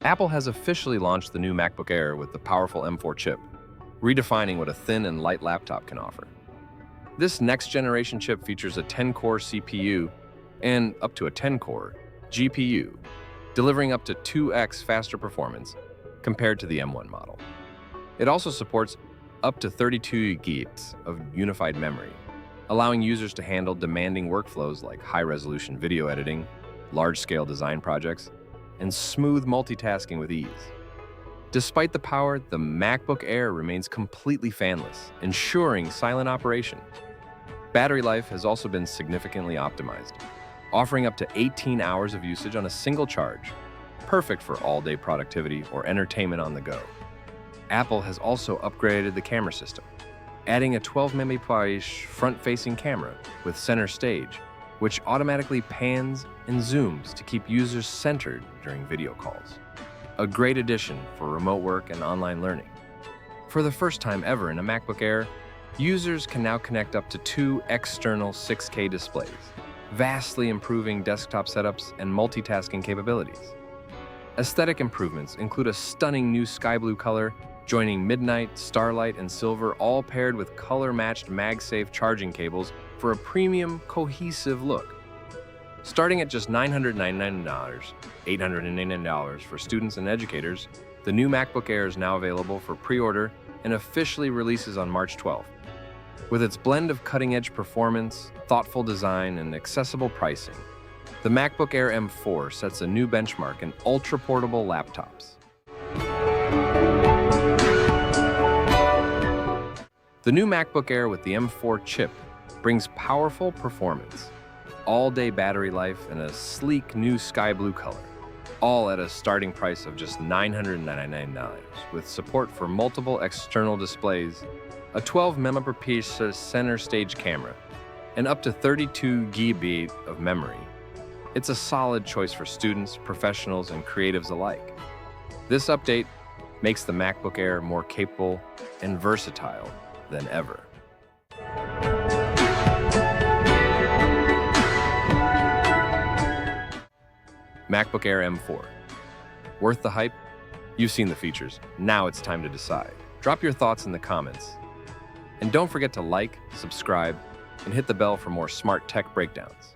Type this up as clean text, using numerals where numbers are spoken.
Apple has officially launched the new MacBook Air with the powerful M4 chip, redefining what a thin and light laptop can offer. This next-generation chip features a 10-core CPU and up to a 10-core GPU, delivering up to 2x faster performance compared to the M1 model. It also supports up to 32 gigs of unified memory, allowing users to handle demanding workflows like high-resolution video editing, large-scale design projects, and smooth multitasking with ease. Despite the power, the MacBook Air remains completely fanless, ensuring silent operation. Battery life has also been significantly optimized, offering up to 18 hours of usage on a single charge, perfect for all-day productivity or entertainment on the go. Apple has also upgraded the camera system, adding a 12-megapixel front-facing camera with center stage, which automatically pans and zooms to keep users centered during video calls. A great addition for remote work and online learning. For the first time ever in a MacBook Air, users can now connect up to 2 external 6K displays, vastly improving desktop setups and multitasking capabilities. Aesthetic improvements include a stunning new sky blue color, joining midnight, starlight, and silver, all paired with color-matched MagSafe charging cables for a premium, cohesive look. Starting at just $999, $889 for students and educators, the new MacBook Air is now available for pre-order and officially releases on March 12th. With its blend of cutting-edge performance, thoughtful design, and accessible pricing, the MacBook Air M4 sets a new benchmark in ultra-portable laptops. The new MacBook Air with the M4 chip brings powerful performance, all-day battery life, and a sleek new sky blue color, all at a starting price of just $999, with support for multiple external displays, a 12-megapixel center stage camera, and up to 32 GB of memory. It's a solid choice for students, professionals, and creatives alike. This update makes the MacBook Air more capable and versatile than ever. MacBook Air M4. Worth the hype? You've seen the features. Now it's time to decide. Drop your thoughts in the comments. And don't forget to like, subscribe, and hit the bell for more smart tech breakdowns.